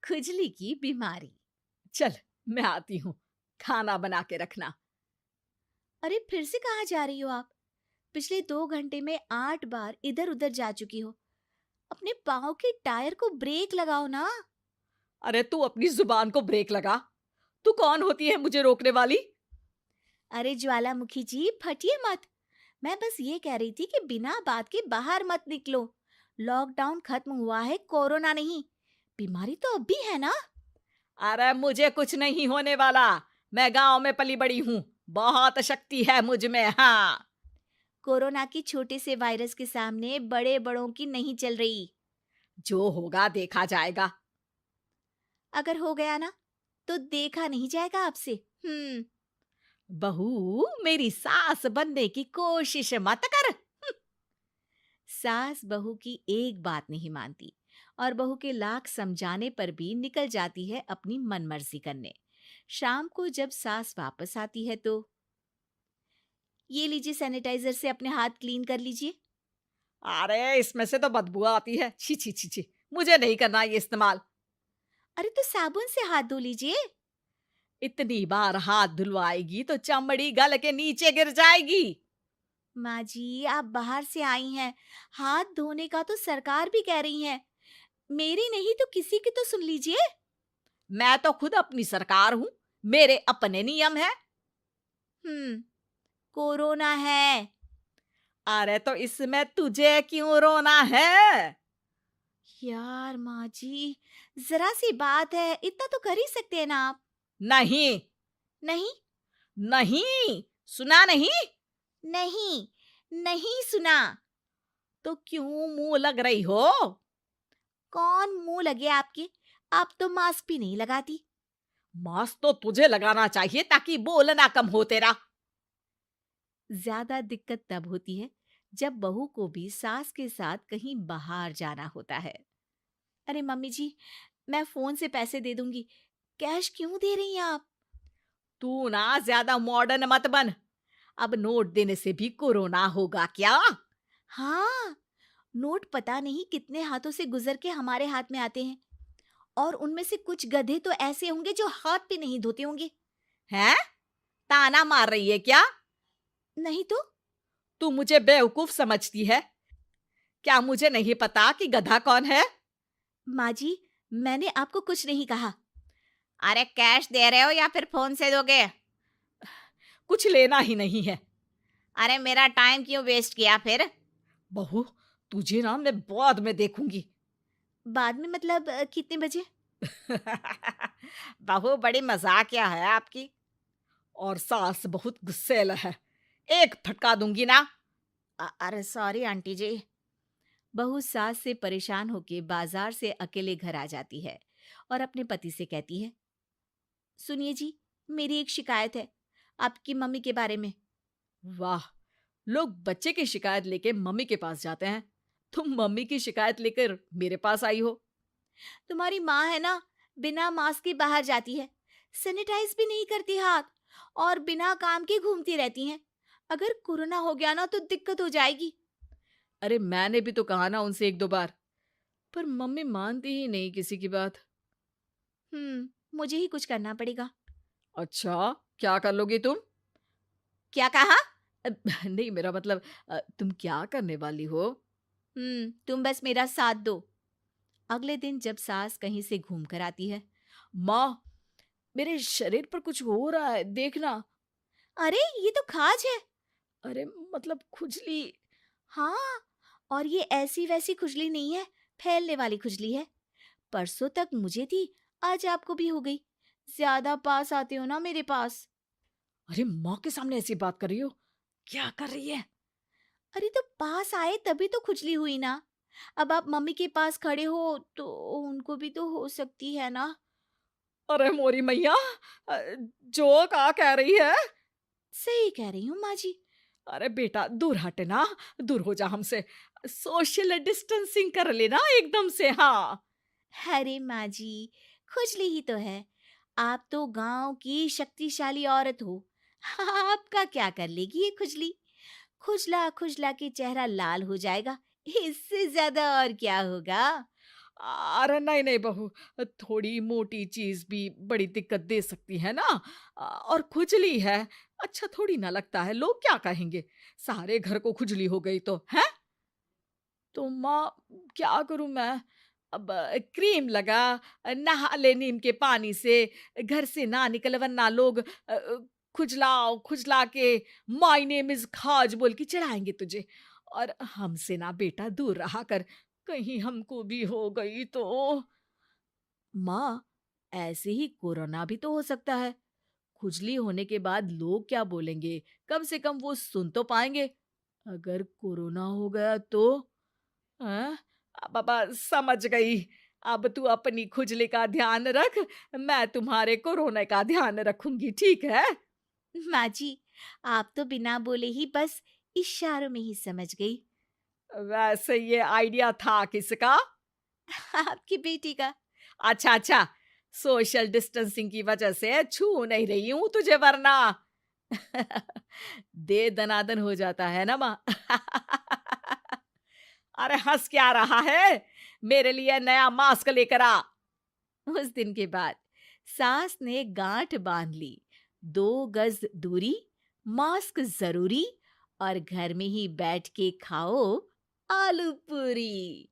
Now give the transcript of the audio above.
खुजली की बीमारी। चल, मैं आती हूँ। खाना बना के रखना। अरे फिर से कहाँ जा रही हो आप? पिछले 2 घंटे में 8 बार इधर उधर जा चुकी हो। अपने पाँव के टायर को ब्रेक लगाओ ना। अरे तू अपनी जुबान को ब्रेक लगा। तू कौन होती है मुझे रोकने वाली? अरे ज्वालामुखी जी, फटिए मत। मैं बस ये कह रही थी कि बिना बात के बाहर मत निकलो। लॉकडाउन खत्म हुआ है, कोरोना नहीं। बीमारी तो अब भी है ना। अरे मुझे कुछ नहीं होने वाला। मैं गांव में पली बड़ी हूँ। बहुत शक्ति है मुझ में। हाँ। कोरोना की छोटे से वायरस के सामने बड़े बड़ों की नहीं चल रही। जो होगा देखा जाएगा। अगर हो गया ना, तो देखा नहीं जाएगा आपसे। बहू, मेरी सास बनने की कोशिश मत कर। सास बहू की एक बात नहीं मानती और बहू के लाख समझाने पर भी निकल जाती है अपनी मनमर्जी करने। शाम को जब सास वापस आती है तो, ये लीजिए सैनिटाइजर से अपने हाथ क्लीन कर लीजिए। अरे इसमें से तो बदबू आती है। छी छी छी छी। मुझे नहीं करना ये इस्तेमाल। अरे तो साबुन से हाथ धो लीजिए। इतनी बार हाथ धुलवाएगी तो चमड़ी गल के नीचे गिर जाएगी। माँ जी, आप बाहर से आई हैं, हाथ धोने का तो सरकार भी कह रही है। मेरी नहीं तो किसी की तो सुन लीजिए। मैं तो खुद अपनी सरकार हूँ। मेरे अपने नियम है। हम्म कोरोना है। अरे तो इसमें तुझे क्यों रोना है? यार माँ जी, जरा सी बात है, इतना तो कर ही सकते हैं ना आप। नहीं। नहीं। नहीं। सुना नहीं? नहीं। नहीं सुना। तो क्यों मुंह लग रही हो? कौन मुंह लगे आपके? आप तो मास्क भी नहीं लगाती। मास्क तो तुझे लगाना चाहिए ताकि बोलना कम हो तेरा। ज्यादा दिक्कत तब होती है जब बहू को भी सास के साथ कहीं बाहर जाना होता है। अरे मम्मी जी, मैं फोन से पैसे दे दूंगी। कैश क्यों दे रही हैं आप? तू ना ज्यादा मॉडर्न मत बन। अब नोट देने से भी कोरोना होगा क्या? हाँ, नोट पता नहीं कितने हाथों से गुजर के हमारे हाथ में आते हैं, और उनमें से कुछ गधे तो ऐसे होंगे जो हाथ भी नहीं धोते होंगे। हैं? ताना मार रही है क्या? नहीं तो। तू मुझे बेवकूफ समझती है? क्या मुझे नहीं पता कि गधा कौन है? माँ जी, मैंने आपको कुछ नहीं कहा। अरे कैश दे रहे हो या फिर फोन से दोगे? कुछ लेना ही नहीं है। अरे मेरा टाइम क्यों वेस्ट किया फिर? बहू, तुझे ना मैं बाद में देखूंगी। बाद में मतलब कितने बजे? बहू बड़ी मजाकिया है आपकी। और सास बहुत गुस्सेल है। एक फटका दूंगी ना। अरे सॉरी आंटी जी। बहू सास से परेशान होके बाजार से अकेले घर आ जाती है और अपने पति से कहती है, सुनिए जी, मेरी एक शिकायत है आपकी मम्मी के बारे में। वाह, लोग बच्चे की शिकायत लेके मम्मी के पास जाते हैं। तुम मम्मी की शिकायत लेकर मेरे पास आई हो। तुम्हारी माँ है ना, बिना मास्क के बाहर जाती है, सैनिटाइज भी नहीं करती हाथ, और बिना काम के घूमती रहती हैं। अगर कोरोना हो गया ना तो दिक्कत हो जाएगी। अरे मैंने भी तो कहा ना उनसे एक दो बार, पर मम्मी मानती ही नहीं किसी की बात। मुझे ही कुछ करना पड़ेगा। अच्छा, क्या कर लोगी तुम? क्या कहा? नहीं, मेरा मतलब तुम क्या करने वाली हो? तुम बस मेरा साथ दो। अगले दिन जब सास कहीं से घूम कर आती है, माँ, मेरे शरीर पर कुछ हो रहा है, देखना। अरे ये तो खाज है। अरे मतलब खुजली। हाँ, और ये ऐसी वैसी खुजली नहीं है, फैलने वाली खुजली है। परसों तक मुझे थी, आज आपको भी हो गई। ज्यादा पास आते हो ना मेरे पास। अरे माँ के सामने ऐसी बात कर रही हो? क्या कर रही है? अरे तो पास आए तभी तो खुजली हुई ना। अब आप मम्मी के पास खड़े हो तो उनको भी तो हो सकती है ना। अरे मोरी मैया, अ, जो का कह रही है? सही कह रही हूँ माँ जी। अरे बेटा दूर हट ना। दूर हो जा हमसे। सोशल डिस्टेंसिंग कर लेना एकदम से। हाँ। अरे माँ जी, खुजली ही तो है। आप तो गांव की शक्तिशाली औरत हो। आपका क्या कर लेगी ये खुजली? खुजला खुजला के चेहरा लाल हो जाएगा, इससे ज्यादा और क्या होगा? अरे नहीं नहीं बहू, थोड़ी मोटी चीज भी बड़ी दिक्कत दे सकती है ना। और खुजली है, अच्छा थोड़ी ना लगता है, लोग क्या कहेंगे, सारे घर को खुजली हो गई तो है। तो माँ, क्या करूं मैं? अब क्रीम लगा, नहा ले नीम के पानी से, घर से ना निकल वरना लोग खुजलाओ खुजला के माय नेम इज खाज बोल के चढ़ाएंगे तुझे। और हमसे ना बेटा दूर रहा कर, कहीं हमको भी हो गई तो। माँ, ऐसे ही कोरोना भी तो हो सकता है। खुजली होने के बाद लोग क्या बोलेंगे, कम से कम वो सुन तो पाएंगे। अगर कोरोना हो गया तो? हाँ, बाबा समझ गई। अब तू अपनी खुजली का ध्यान रख, मैं तुम्हारे कोरोना का ध्यान रखूंगी, ठीक है। माँ जी, आप तो बिना बोले ही बस इशारों में ही समझ गई। वैसे ये आइडिया था किसका? आपकी बेटी का। अच्छा अच्छा, सोशल डिस्टेंसिंग की वजह से छू नहीं रही हूं तुझे वरना। दे दनादन हो जाता है ना माँ। अरे हंस क्या रहा है, मेरे लिए नया मास्क लेकर आ। उस दिन के बाद सास ने गांठ बांध ली। 2 गज दूरी, मास्क जरूरी, और घर में ही बैठ के खाओ आलू पूरी।